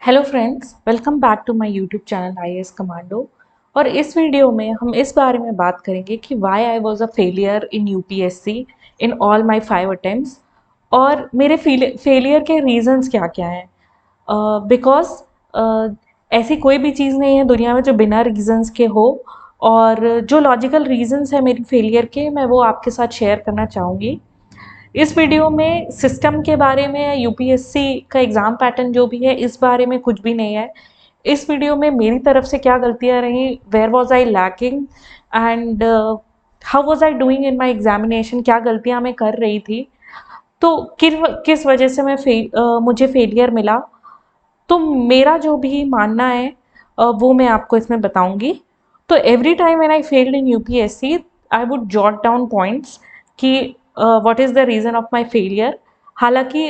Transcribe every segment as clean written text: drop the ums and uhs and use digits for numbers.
Hello friends, welcome back to my YouTube channel IAS commando. और इस video में हम इस बारे में बात करेंगे कि why I was a failure in UPSC in all my 5 attempts और मेरे फेलियर के रीजंस क्या क्या हैं। बिकॉज ऐसी कोई भी चीज़ नहीं है दुनिया में जो बिना रीजंस के हो, और जो लॉजिकल रीजंस है मेरी फेलियर के मैं वो आपके साथ शेयर करना चाहूँगी। इस वीडियो में सिस्टम के बारे में, यूपीएससी का एग्ज़ाम पैटर्न जो भी है इस बारे में कुछ भी नहीं है। इस वीडियो में मेरी तरफ से क्या गलतियाँ रहीं, where was I lacking and how was I doing in my examination, क्या गलतियाँ मैं कर रही थी, तो किस वजह से मुझे फेलियर मिला। तो मेरा जो भी मानना है वो मैं आपको इसमें बताऊंगी। तो every time when I failed in UPSC I would jot down points कि what is the reason of my failure. हालांकि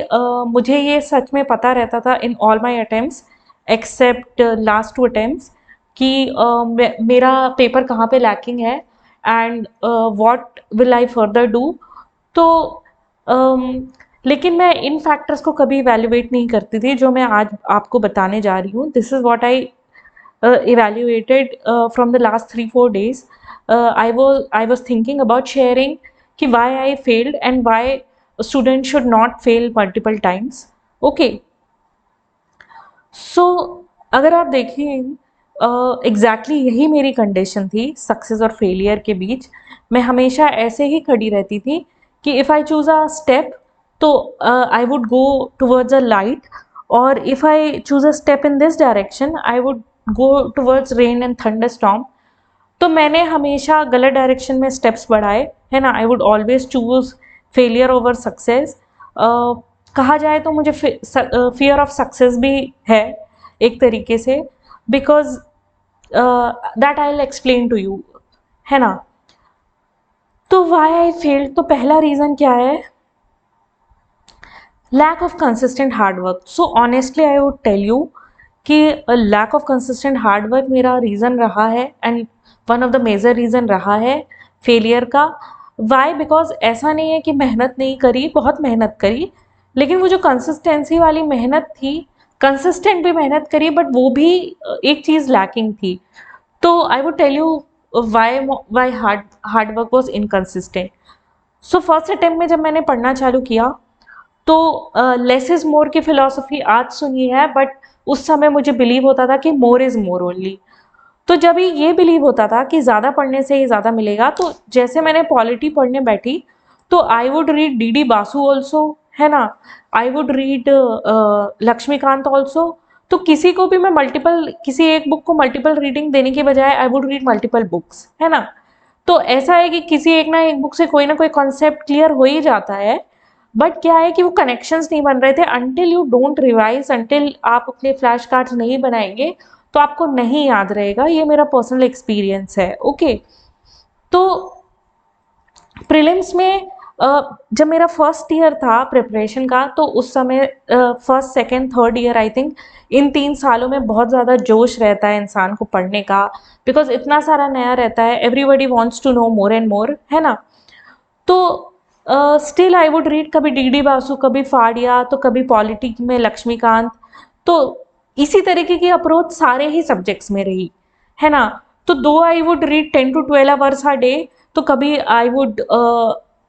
मुझे ये सच में पता रहता था in all my attempts except last 2 attempts कि मेरा पेपर कहाँ पे लैकिंग है and what will I further do. तो लेकिन मैं इन फैक्टर्स को कभी इवैल्यूएट नहीं करती थी जो मैं आज आपको बताने जा रही हूँ। This is what I evaluated from the last 3-4 days. I was thinking about sharing कि why I failed and why a student should not fail multiple times. Okay. सो अगर आप देखें एग्जैक्टली यही मेरी कंडीशन थी सक्सेस और फेलियर के बीच। मैं हमेशा ऐसे ही खड़ी रहती थी कि if I choose a step तो I would go towards a light, और if I choose a step in this direction I would go towards rain and thunder storm. तो मैंने हमेशा गलत डायरेक्शन में स्टेप्स बढ़ाए, है ना। I would always choose failure over success. कहा जाए तो मुझे फियर ऑफ सक्सेस भी है एक तरीके से, because that I will explain to you, है ना। तो वाई आई फेल्ड, तो पहला रीज़न क्या है, lack of consistent hard work. So honestly I would tell you कि lack of consistent hard work मेरा रीज़न रहा है and one of the major reason रहा है फेलियर का। वाई, बिकॉज ऐसा नहीं है कि मेहनत नहीं करी, बहुत मेहनत करी, लेकिन वो जो कंसिस्टेंसी वाली मेहनत थी, कंसिस्टेंट भी मेहनत करी बट वो भी एक चीज़ लैकिंग थी। तो I would tell you why hard work was inconsistent. So first attempt में जब मैंने पढ़ना चालू किया तो लेस इज मोर की फिलॉसफी आज सुनी है, बट उस समय मुझे बिलीव होता था कि मोर इज मोर ओनली। तो जब ये बिलीव होता था कि ज़्यादा पढ़ने से ही ज़्यादा मिलेगा, तो जैसे मैंने पॉलिटी पढ़ने बैठी तो I would read DD Basu also, है ना। I would read Laxmikanth also. तो किसी को भी मैं मल्टीपल, किसी एक बुक को मल्टीपल रीडिंग देने के बजाय आई वुड रीड मल्टीपल बुक्स, है ना। तो ऐसा है कि किसी एक ना एक बुक से कोई ना कोई कॉन्सेप्ट क्लियर हो ही जाता है, बट क्या है कि वो कनेक्शंस नहीं बन रहे थे। Until you don't revise, until आप अपने फ्लैश कार्ड्स नहीं बनाएंगे तो आपको नहीं याद रहेगा। ये मेरा पर्सनल एक्सपीरियंस है। ओके। तो प्रीलिम्स में जब मेरा फर्स्ट ईयर था प्रिपरेशन का, तो उस समय first second third year I think, इन 3 सालों में बहुत ज़्यादा जोश रहता है इंसान को पढ़ने का, बिकॉज इतना सारा नया रहता है, everybody wants to know more and more, है ना। तो स्टिल आई वुड रीड कभी डीडी बासु, कभी फाड़िया, तो कभी पॉलिटी में लक्ष्मीकांत। तो इसी तरीके की अप्रोच सारे ही सब्जेक्ट्स में रही, है ना। तो though I would read 10 to 12 hours a day, तो कभी I would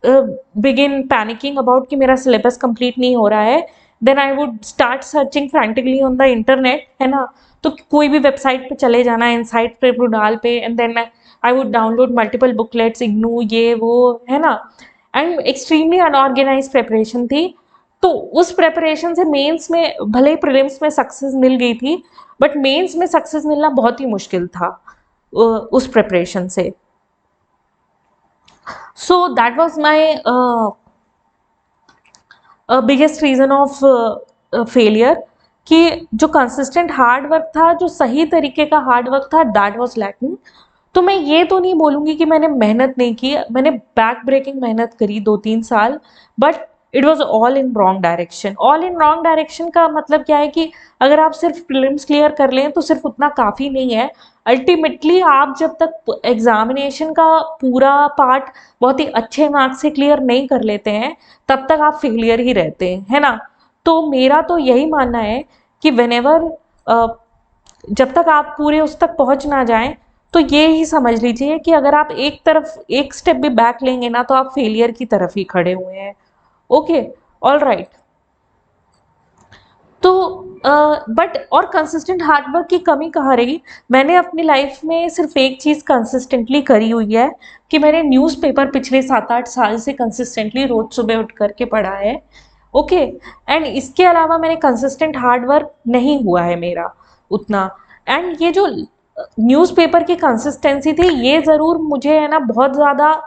begin panicking about कि मेरा सिलेबस कंप्लीट नहीं हो रहा है। Then I would start searching frantically on the internet, है ना। तो कोई भी वेबसाइट पे चले जाना, इनसाइट पे, प्रूडाल पे, and then I would download multiple booklets, IGNOU, ये वो, है ना। एंड एक्सट्रीमली अनऑर्गेनाइज प्रेपरेशन थी। तो उस प्रेपरेशन से मेंस में, भले ही प्रीलिम्स में सक्सेस मिल गई थी, बट मेंस में सक्सेस मिलना बहुत ही मुश्किल था उस प्रेपरेशन से। So that was my biggest reason of failure, कि जो कंसिस्टेंट हार्ड वर्क था, जो सही तरीके का हार्ड वर्क था, दैट वाज लैकिंग। तो मैं ये तो नहीं बोलूँगी कि मैंने मेहनत नहीं की, मैंने बैक ब्रेकिंग मेहनत करी 2-3 साल, but it was all in wrong direction. All in wrong direction का मतलब क्या है कि अगर आप सिर्फ प्रीलिम्स क्लियर कर लें तो सिर्फ उतना काफ़ी नहीं है। अल्टीमेटली आप जब तक एग्जामिनेशन का पूरा पार्ट बहुत ही अच्छे मार्क्स से क्लियर नहीं कर लेते हैं, तब तक आप फेलियर ही रहते हैं, है ना। तो मेरा तो यही मानना है कि व्हेनेवर जब तक आप पूरे उस तक पहुंच ना जाएं, तो ये ही समझ लीजिए कि अगर आप एक तरफ एक स्टेप भी बैक लेंगे ना, तो आप फेलियर की तरफ ही खड़े हुए हैं। Okay, all right. तो बट और कंसिस्टेंट हार्डवर्क की कमी कहाँ रही? मैंने अपनी लाइफ में सिर्फ एक चीज़ कंसिस्टेंटली करी हुई है कि मैंने न्यूज़पेपर पिछले 7-8 साल से कंसिस्टेंटली रोज सुबह उठ करके पढ़ा है। ओके, एंड इसके अलावा मैंने कंसिस्टेंट हार्डवर्क नहीं हुआ है मेरा उतना। एंड ये जो न्यूज़पेपर की कंसिस्टेंसी थी, ये ज़रूर मुझे है ना बहुत ज़्यादा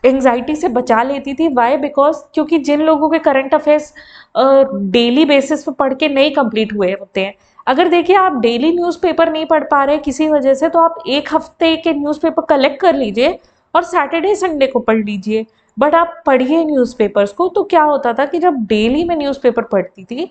एंग्जाइटी से बचा लेती थी। वाई? बिकॉज क्योंकि जिन लोगों के करंट अफेयर्स डेली बेसिस पे पढ़ के नहीं कंप्लीट हुए होते हैं, अगर देखिए आप डेली न्यूज़पेपर नहीं पढ़ पा रहे किसी वजह से, तो आप एक हफ्ते के न्यूज़पेपर कलेक्ट कर लीजिए और सैटरडे संडे को पढ़ लीजिए। बट आप पढ़िए न्यूज़पेपर्स को। तो क्या होता था कि जब डेली मैं न्यूज़पेपर पढ़ती थी,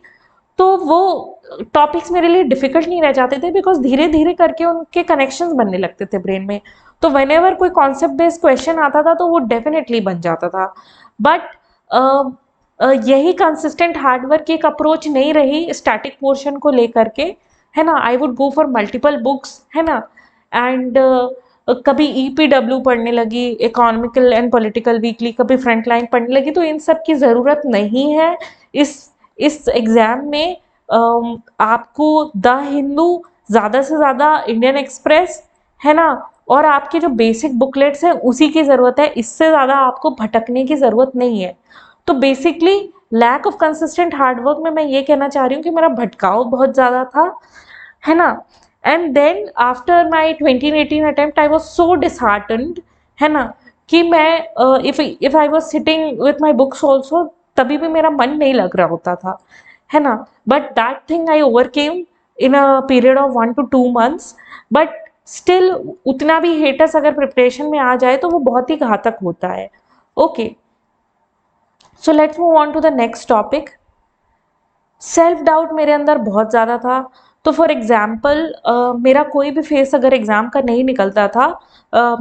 तो वो टॉपिक्स मेरे लिए डिफिकल्ट नहीं रह जाते थे, बिकॉज धीरे धीरे करके उनके कनेक्शंस बनने लगते थे ब्रेन में। तो वेन एवर कोई कॉन्सेप्ट बेस्ड क्वेश्चन आता था, तो वो डेफिनेटली बन जाता था। बट यही कंसिस्टेंट हार्डवर्क की एक अप्रोच नहीं रही स्टैटिक पोर्शन को लेकर के, है ना। I would go for multiple books, है ना। एंड कभी ईपीडब्ल्यू पढ़ने लगी, इकोनॉमिकल एंड पॉलिटिकल वीकली, कभी फ्रंटलाइन पढ़ने लगी। तो इन सब की ज़रूरत नहीं है इस एग्ज़ाम में। आपको द हिंदू, ज़्यादा से ज़्यादा इंडियन एक्सप्रेस, है ना, और आपके जो बेसिक बुकलेट्स हैं उसी की ज़रूरत है। इससे ज़्यादा आपको भटकने की ज़रूरत नहीं है। तो basically lack of consistent hard work में मैं ये कहना चाह रही हूँ कि मेरा भटकाव बहुत ज़्यादा था, है ना। And then after my 2018 attempt I was so disheartened, है ना, कि मैं if I was sitting with my books also, तभी भी मेरा मन नहीं लग रहा होता था, है ना। But that thing I overcame in a period of 1 to 2 months। But still उतना भी हेटर्स अगर प्रिपरेशन में आ जाए तो वो बहुत ही घातक होता है। Okay, so let's move on to the next topic. Self doubt मेरे अंदर बहुत ज़्यादा था। तो फॉर एग्जाम्पल मेरा कोई भी फेस अगर एग्ज़ाम का नहीं निकलता था,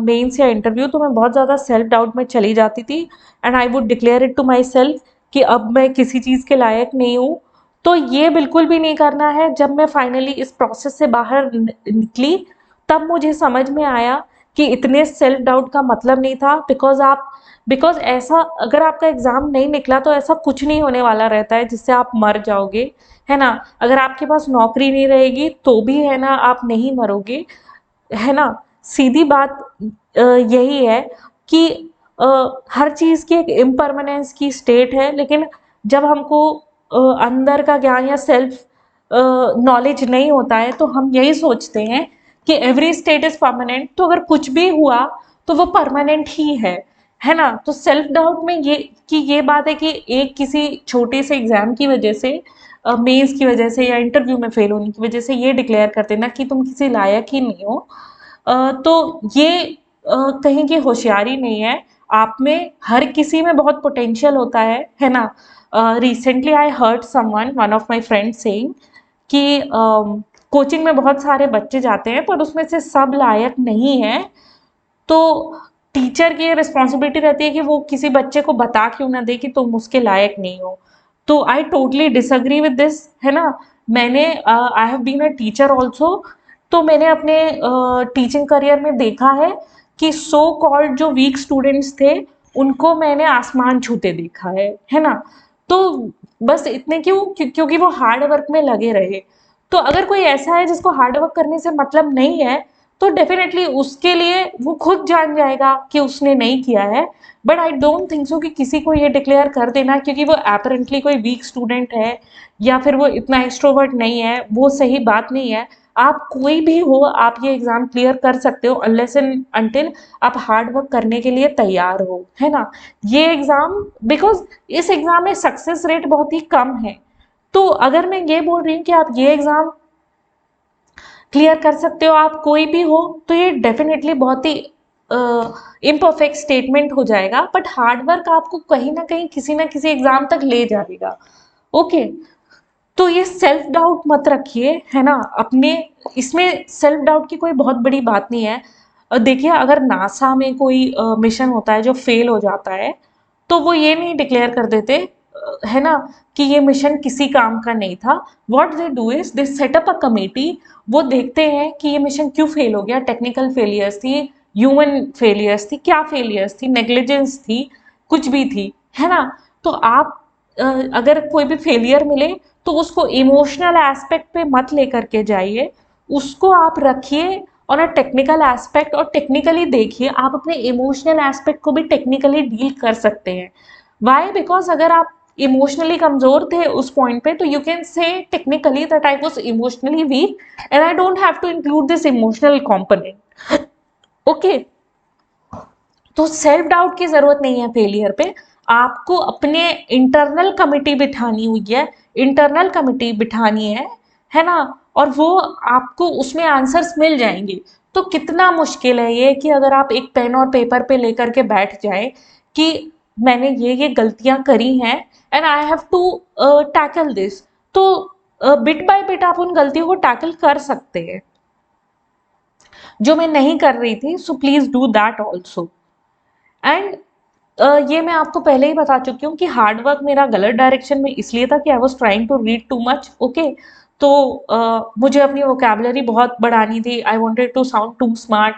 मेंस या इंटरव्यू, तो मैं बहुत ज़्यादा सेल्फ डाउट में चली जाती थी। And I would declare it to myself कि अब मैं किसी चीज़ के लायक नहीं हूँ। तो ये बिल्कुल भी नहीं करना है। जब मैं फाइनली इस प्रोसेस से बाहर निकली, तब मुझे समझ में आया कि इतने सेल्फ डाउट का मतलब नहीं था। बिकॉज ऐसा अगर आपका एग्ज़ाम नहीं निकला, तो ऐसा कुछ नहीं होने वाला रहता है जिससे आप मर जाओगे, है ना। अगर आपके पास नौकरी नहीं रहेगी तो भी, है ना, आप नहीं मरोगे, है ना। सीधी बात यही है कि हर चीज़ की एक इम्परमानेंस की स्टेट है। लेकिन जब हमको अंदर का ज्ञान या सेल्फ नॉलेज नहीं होता है, तो हम यही सोचते हैं कि एवरी स्टेट इज परमानेंट। तो अगर कुछ भी हुआ तो वो परमानेंट ही है ना। तो सेल्फ डाउट में ये बात है कि एक किसी छोटे से एग्जाम की वजह से, मेंस की वजह से या इंटरव्यू में फेल होने की वजह से ये डिक्लेयर कर देना कि तुम किसी लायक ही नहीं हो, तो ये कहीं की होशियारी नहीं है। आप में, हर किसी में बहुत पोटेंशियल होता है ना। Recently I heard someone, one of my friends saying कि कोचिंग में बहुत सारे बच्चे जाते हैं पर उसमें से सब लायक नहीं है। तो टीचर की रिस्पॉन्सिबिलिटी रहती है कि वो किसी बच्चे को बता क्यों ना दे कि तुम उसके लायक नहीं हो। तो I totally disagree with this, है ना। मैंने I have been a teacher also. तो मैंने अपने टीचिंग करियर में देखा है कि सो कॉल्ड जो वीक स्टूडेंट्स थे, उनको मैंने आसमान छूते देखा है ना। तो बस इतने क्योंकि वो हार्ड वर्क में लगे रहे। तो अगर कोई ऐसा है जिसको हार्ड वर्क करने से मतलब नहीं है, तो डेफिनेटली उसके लिए वो खुद जान जाएगा कि उसने नहीं किया है। But I don't think so कि किसी को ये डिक्लेयर कर देना क्योंकि वो एपरेंटली कोई वीक स्टूडेंट है या फिर वो इतना एक्सट्रोवर्ट नहीं है, वो सही बात नहीं है। आप कोई भी हो, आप ये एग्जाम क्लियर कर सकते हो अनलेस एंड अनटिल आप हार्ड वर्क करने के लिए तैयार हो, है ना। ये एग्जाम, बिकॉज इस एग्जाम में सक्सेस रेट बहुत ही कम है। तो अगर मैं ये बोल रही हूँ कि आप ये एग्जाम क्लियर कर सकते हो, आप कोई भी हो, तो ये डेफिनेटली बहुत ही इम्परफेक्ट स्टेटमेंट हो जाएगा। बट हार्डवर्क आपको कहीं ना किसी एग्जाम तक ले जाएगा। ओके, तो ये सेल्फ डाउट मत रखिए, है ना अपने। इसमें सेल्फ डाउट की कोई बहुत बड़ी बात नहीं है। देखिए, अगर नासा में कोई मिशन होता है जो फेल हो जाता है, तो वो ये नहीं डिक्लेयर कर देते है ना, कि ये मिशन किसी काम का नहीं था, what they do is they set up a committee. वो देखते हैं कि ये मिशन क्यों फेल हो गया, टेक्निकल फेलियर्स थी, ह्यूमन फेलियर्स थी, क्या फेलियर्स थी, नेग्लिजेंस थी, कुछ भी थी, है ना। तो आप अगर कोई भी फेलियर मिले तो उसको इमोशनल एस्पेक्ट पे मत लेकर के जाइए, उसको आप रखिए ऑन अ टेक्निकल एस्पेक्ट, और टेक्निकली देखिए, आप अपने इमोशनल एस्पेक्ट को भी टेक्निकली डील कर सकते हैं। वाई? बिकॉज अगर आप इमोशनली कमजोर थे उस पॉइंट पे, तो you can say technically that I was emotionally weak and I don't have to include this emotional component. Okay, तो सेल्फ डाउट की जरूरत नहीं है फेलियर पे। आपको अपने इंटरनल कमिटी बिठानी हुई है, इंटरनल कमिटी बिठानी है ना, और वो आपको उसमें आंसर्स मिल जाएंगे। तो कितना मुश्किल है ये कि अगर आप एक पेन और पेपर पे लेकर के बैठ जाए कि मैंने ये गलतियां करी हैं and I have to tackle this, तो बिट बाय बिट आप उन गलतियों को टैकल कर सकते हैं, जो मैं नहीं कर रही थी। So please do that also. And ये मैं आपको पहले ही बता चुकी हूँ कि हार्ड वर्क मेरा गलत डायरेक्शन में इसलिए था कि I was trying to read too much. Okay, तो मुझे अपनी वोकेबलरी बहुत बढ़ानी थी, I wanted to sound too smart.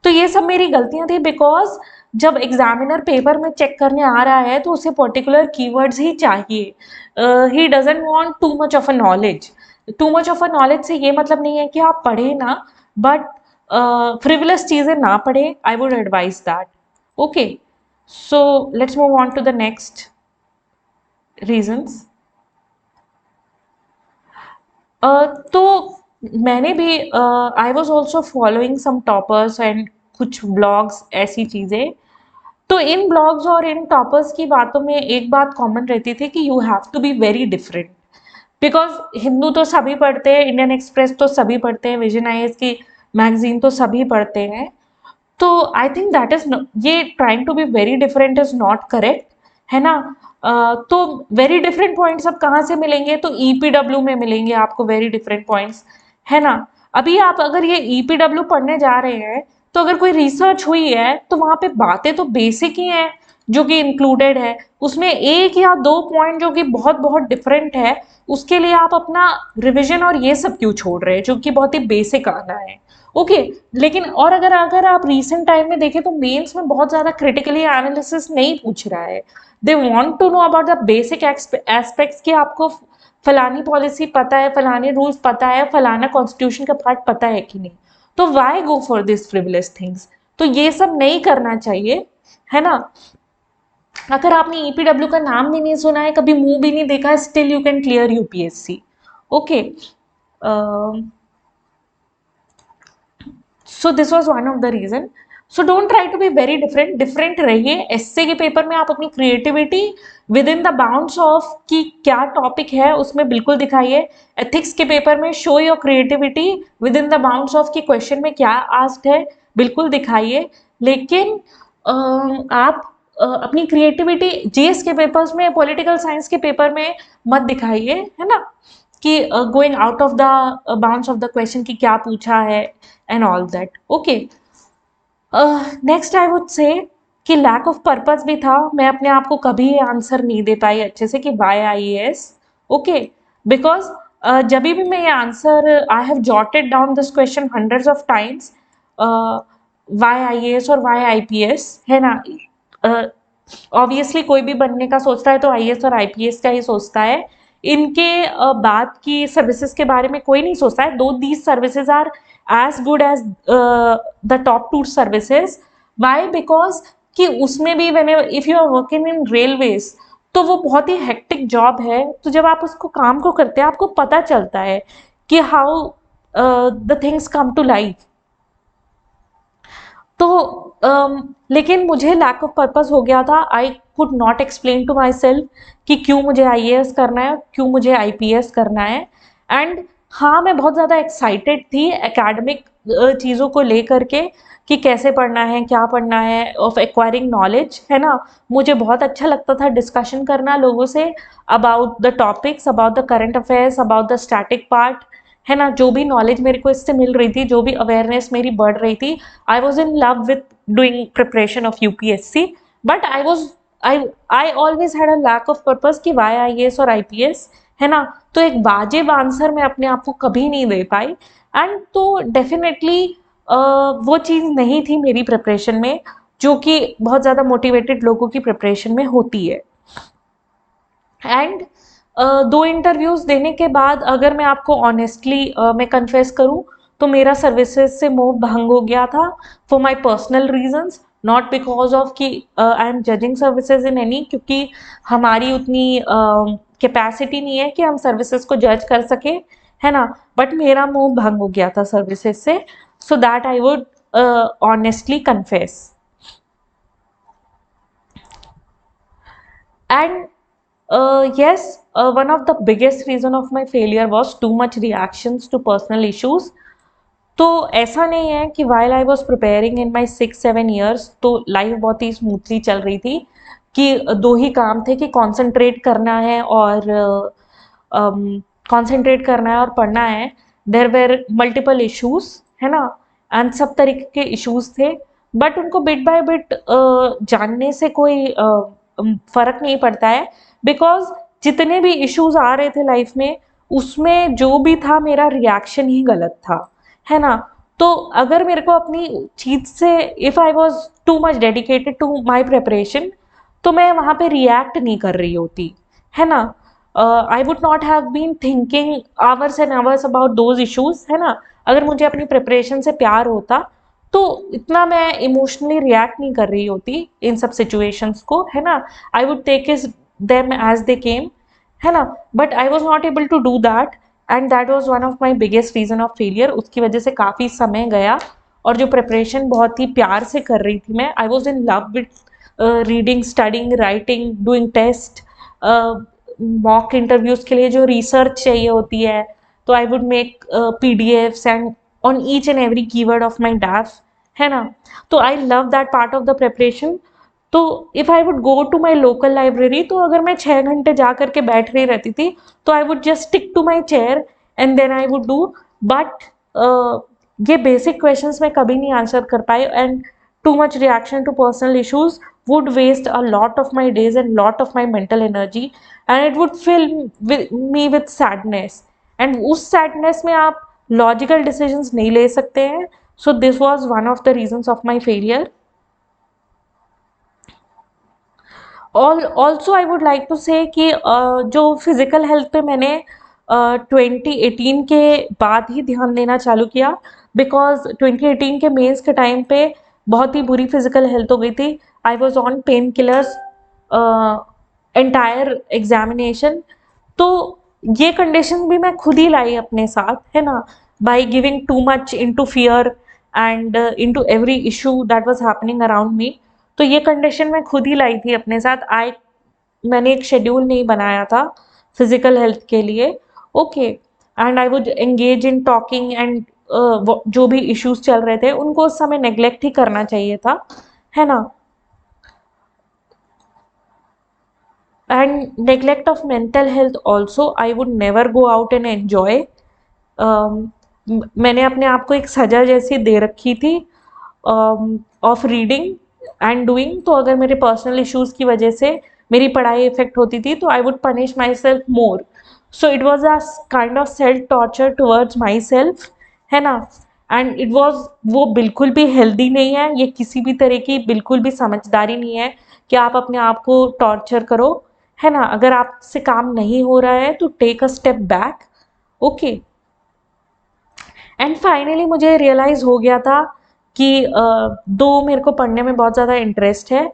तो ये सब मेरी गलतियां थी, बिकॉज जब एग्जामिनर पेपर में चेक करने आ रहा है तो उसे पर्टिकुलर कीवर्ड्स ही चाहिए। He doesn't want too much of a knowledge. Too much of a knowledge से ये मतलब नहीं है कि आप पढ़े ना, बट फ्रिवलस चीजें ना पढ़े, I would advise that. Okay, so let's move on to the next reasons. तो मैंने भी I was also following some toppers and कुछ ब्लॉग्स, ऐसी चीज़ें। तो इन ब्लॉग्स और इन टॉपर्स की बातों में एक बात कॉमन रहती थी कि you have to be very different. Because Hindu तो सभी पढ़ते हैं, इंडियन एक्सप्रेस तो सभी पढ़ते हैं, विजन आईएएस की मैगजीन तो सभी पढ़ते हैं। तो आई थिंक दैट इज, ये trying to be very different is not correct, है ना। तो वेरी डिफरेंट पॉइंट्स अब कहाँ से मिलेंगे? तो ईपीडब्ल्यू में मिलेंगे आपको वेरी डिफरेंट पॉइंट्स, है ना। अभी आप अगर ये ईपीडब्ल्यू पढ़ने जा रहे हैं, तो अगर कोई रिसर्च हुई है तो वहां पे बातें तो बेसिक ही हैं जो कि इंक्लूडेड है, उसमें एक या दो पॉइंट जो कि बहुत बहुत डिफरेंट है, उसके लिए आप अपना रिविजन और ये सब क्यों छोड़ रहे हैं जो कि बहुत ही बेसिक आना है। ओके, लेकिन और अगर अगर आप रीसेंट टाइम में देखें तो मेंस में बहुत ज्यादा क्रिटिकली एनालिसिस नहीं पूछ रहा है। They want to know about the basic aspects कि आपको फलानी पॉलिसी पता है, फलाने रूल्स पता है, फलाना कॉन्स्टिट्यूशन का पार्ट पता है कि नहीं। तो why go for this frivolous things? तो ये सब नहीं करना चाहिए, है ना। अगर आपने ईपीडब्ल्यू का नाम भी नहीं सुना है, कभी मुंह भी नहीं देखा है, still you can clear UPSC. Okay, so this was one of the reason. So don't try to be very different, different रहिए। एसए के पेपर में आप अपनी creativity within the bounds of कि क्या टॉपिक है उसमें बिल्कुल दिखाइए। एथिक्स के पेपर में show your creativity within the bounds of कि क्वेश्चन में क्या आस्क्ड है, बिल्कुल दिखाइए। लेकिन आप अपनी क्रिएटिविटी जीएस के पेपर्स में, पॉलिटिकल साइंस के पेपर में मत दिखाइए, है ना, कि going out of the bounds of the question कि क्या पूछा है and all that. Okay, next I would say कि लैक ऑफ पर्पस भी था। मैं अपने आप को कभी आंसर नहीं दे पाई अच्छे से कि वाई आईएएस। ओके, बिकॉज जब भी मैं ये answer, I have jotted down this question hundreds of times, why IAS और वाई आईपीएस, है ना। ऑब्वियसली कोई भी बनने का सोचता है तो आईएएस और आईपीएस का ही सोचता है। इनके बाद की सर्विसेज के बारे में कोई नहीं सोचता है। Though these services are as good as the top two services. Why? Because कि उसमें भी whenever if you are working in railways, तो वो बहुत ही हेक्टिक जॉब है। तो जब आप उसको काम को करते हैं आपको पता चलता है कि how the things come to life. तो लेकिन मुझे लैक ऑफ पर्पस हो गया था। I could not explain to myself कि क्यों मुझे आईएएस करना है, क्यों मुझे आईपीएस करना है। एंड हाँ, मैं बहुत ज़्यादा एक्साइटेड थी एकेडमिक चीज़ों को लेकर के कि कैसे पढ़ना है, क्या पढ़ना है, ऑफ एक्वायरिंग नॉलेज, है ना। मुझे बहुत अच्छा लगता था डिस्कशन करना लोगों say about the topics, about the current affairs, about the static part, है ना। जो भी नॉलेज मेरे को इससे मिल रही थी, जो भी अवेयरनेस मेरी बढ़ रही थी, I was in love with doing preparation of UPSC. But I was I always had a lack of purpose कि वाई IAS और IPS, है ना। तो एक वाजिब आंसर मैं अपने आप को कभी नहीं दे पाई, एंड तो डेफिनेटली वो चीज़ नहीं थी मेरी प्रिपरेशन में, जो कि बहुत ज़्यादा मोटिवेटेड लोगों की प्रिपरेशन में होती है। एंड दो इंटरव्यूज़ देने के बाद अगर मैं आपको ऑनेस्टली मैं कन्फेस करूँ, तो मेरा सर्विसेज से मोह भंग हो गया था for my personal reasons, not because of कि I am judging services in any, क्योंकि हमारी उतनी कैपेसिटी नहीं है कि हम सर्विसेज को जज कर सके, है ना। बट मेरा मोह भंग हो गया था सर्विसेज से, so that I would honestly confess. And yes, one of the biggest reason of my failure was too much reactions to personal issues. तो ऐसा नहीं है कि while I was preparing in my 6-7 years, तो life बहुत ही smoothly चल रही थी, कि दो ही काम थे कि कंसंट्रेट करना है और कंसंट्रेट करना है और पढ़ना है। देयर वेर मल्टीपल इश्यूज, है ना, एंड सब तरीके के इश्यूज थे, बट उनको बिट बाय बिट जानने से कोई फर्क नहीं पड़ता है, बिकॉज जितने भी इश्यूज आ रहे थे लाइफ में, उसमें जो भी था मेरा रिएक्शन ही गलत था, है ना। तो अगर मेरे को अपनी चीज से, if I was too much dedicated to my preparation, तो मैं वहां पे रिएक्ट नहीं कर रही होती, है ना। I would not have been thinking hours and hours about those issues, है ना। अगर मुझे अपनी प्रिपरेशन से प्यार होता, तो इतना मैं इमोशनली रिएक्ट नहीं कर रही होती इन सब सिचुएशंस को, है ना। I would take is them as they came, है ना। But I was not able to do that, and that was one of my biggest reason of failure. उसकी वजह से काफ़ी समय गया, और जो प्रिपरेशन बहुत ही प्यार से कर रही थी मैं, I was in love with reading, studying, writing, doing test, mock interviews के लिए जो रिसर्च चाहिए होती है, तो I would make PDFs and on each and every keyword of my DAF, है ना। तो I love that part of the preparation. तो if I would go to my local library, तो अगर मैं 6 घंटे जा करके बैठ रही रहती थी, तो I would just stick to my chair and then I would do. But ये बेसिक क्वेश्चंस मैं कभी नहीं आंसर कर पाई, एंड too much reaction to personal issues would waste a lot of my days and lot of my mental energy, and it would fill me with sadness, and उस sadness में आप logical decisions नहीं ले सकते हैं। So this was one of the reasons of my failure. Also I would like to say कि जो physical health पे मैंने 2018 के बाद ही ध्यान देना चालू किया, बिकॉज 2018 के मेंस के टाइम पे बहुत ही बुरी फिजिकल हेल्थ हो गई थी। I was on pain killers entire examination. तो ये कंडीशन भी मैं खुद ही लाई अपने साथ, है ना, by giving too much into fear and into every issue that was happening around me. तो ये कंडीशन मैं खुद ही लाई थी अपने साथ। मैंने एक शेड्यूल नहीं बनाया था फिजिकल हेल्थ के लिए, okay. And I would engage in talking, and जो भी इश्यूज चल रहे थे उनको उस समय नेग्लेक्ट ही करना चाहिए था, है ना। And neglect of mental health also, I would never go out and enjoy. मैंने अपने आप को एक सजा जैसी दे रखी थी ऑफ रीडिंग एंड डूइंग। तो अगर मेरे पर्सनल इश्यूज की वजह से मेरी पढ़ाई इफेक्ट होती थी, तो I would punish my self more. So it was a kind of self torture towards my self, है ना। एंड इट वॉज, वो बिल्कुल भी हेल्दी नहीं है, ये किसी भी तरह की बिल्कुल भी समझदारी नहीं है कि आप अपने आप को टॉर्चर करो, है ना। अगर आपसे काम नहीं हो रहा है, तो take a step back, okay. And finally मुझे रियलाइज़ हो गया था कि दो मेरे को पढ़ने में बहुत ज़्यादा इंटरेस्ट है,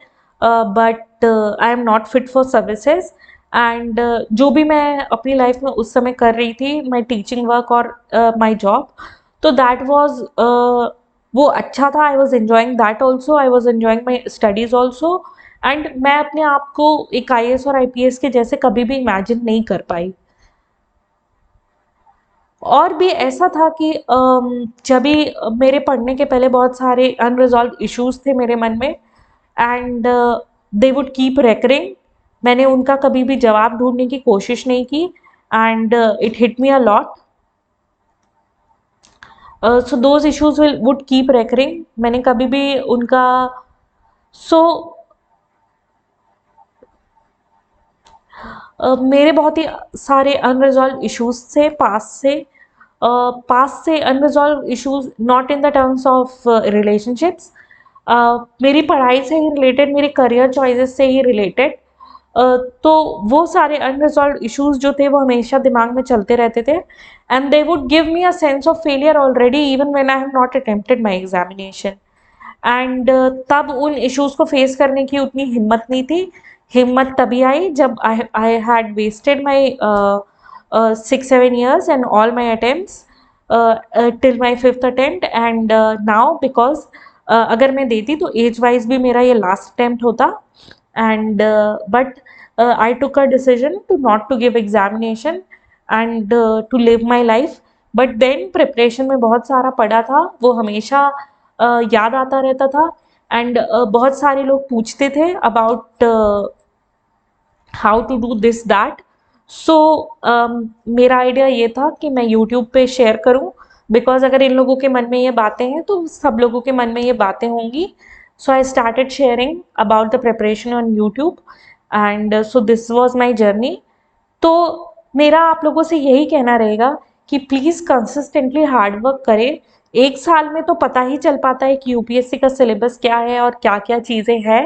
but I am not fit for services. And जो भी मैं अपनी लाइफ में उस समय कर रही थी, माई टीचिंग वर्क और माई जॉब, तो दैट वॉज, वो अच्छा था। I was enjoying that also, I was enjoying my studies also. And मैं अपने आप को एक IAS और IPS के जैसे कभी भी इमेजिन नहीं कर पाई। और भी ऐसा था कि जब भी मेरे पढ़ने के पहले बहुत सारे अनरिजॉल्व इश्यूज थे मेरे मन में, and they would keep recurring. मैंने उनका कभी भी जवाब ढूंढने की कोशिश नहीं की, and it hit me a lot. So those issues would keep recurring. मैंने कभी भी उनका, सो मेरे बहुत ही सारे अनरिजॉल्व इश्यूज थे पास से unresolved issues, not in the terms of relationships, मेरी पढ़ाई से ही रिलेटेड, मेरी करियर चॉइसेस से ही रिलेटेड। तो वो सारे अनरिजॉल्व इश्यूज जो थे वो हमेशा दिमाग में चलते रहते थे, and they would give me a sense of failure already even when I have not attempted my examination. And तब उन इश्यूज को फेस करने की उतनी हिम्मत नहीं थी। हिम्मत तभी आई जब I had wasted my 6-7 years and all my attempts till my fifth attempt, and now because अगर मैं देती तो एज वाइज भी मेरा ये लास्ट अटेम्प्ट होता, and but I took a decision to not to give examination and to live my life. But then preparation में बहुत सारा पड़ा था, वो हमेशा याद आता रहता था, एंड बहुत सारे लोग पूछते थे about how to do this that. So मेरा आइडिया ये था कि मैं यूट्यूब पे शेयर करूं, बिकॉज अगर इन लोगों के मन में ये बातें हैं तो सब लोगों के मन में ये बातें होंगी। So I started sharing about the preparation on YouTube, and so this was my journey. तो मेरा आप लोगों से यही कहना रहेगा कि प्लीज़ कंसिस्टेंटली हार्ड वर्क करें। एक साल में तो पता ही चल पाता है कि यूपीएससी का सिलेबस क्या है और क्या क्या चीज़ें हैं।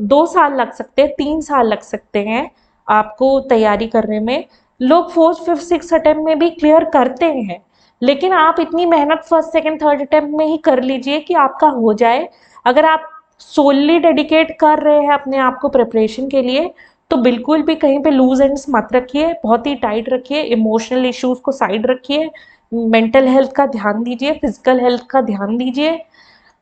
2 साल लग सकते हैं, 3 साल लग सकते हैं आपको तैयारी करने में। लोग फोर्थ फिफ्थ सिक्स अटेम्प्ट में भी क्लियर करते हैं, लेकिन आप इतनी मेहनत फर्स्ट सेकंड थर्ड अटेम्प्ट में ही कर लीजिए कि आपका हो जाए। अगर आप सोलली डेडिकेट कर रहे हैं अपने आप को प्रिपरेशन के लिए, तो बिल्कुल भी कहीं पे लूज एंड्स मत रखिए, बहुत ही टाइट रखिए, इमोशनल इश्यूज को साइड रखिए, मेंटल हेल्थ का ध्यान दीजिए, फिजिकल हेल्थ का ध्यान दीजिए।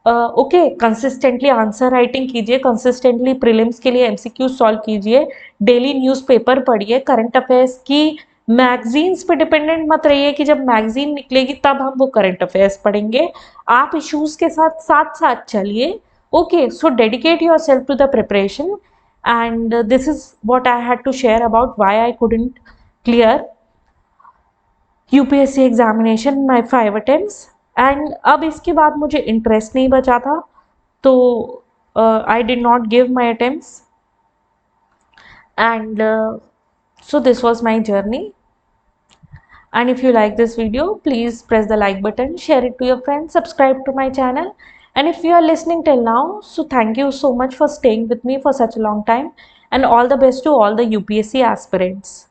ओके, कंसिस्टेंटली आंसर राइटिंग कीजिए, कंसिस्टेंटली प्रीलिम्स के लिए एमसीक्यू सॉल्व कीजिए, डेली न्यूज़पेपर पढ़िए, करंट अफेयर्स की मैगजीन्स पे डिपेंडेंट मत रहिए कि जब मैगजीन निकलेगी तब हम वो करंट अफेयर्स पढ़ेंगे। आप इश्यूज के साथ साथ साथ चलिए। Okay, so dedicate yourself to the preparation, and this is what I had to share about why I couldn't clear UPSC examination my 5 attempts। and अब इसके बाद मुझे इंटरेस्ट नहीं बचा था, तो I did not give my attempts, and so this was my journey। and if you like this video, please press the like button, share it to your friends, subscribe to my channel, and if you are listening till now, so thank you so much for staying with me for such a long time, and all the best to all the UPSC aspirants।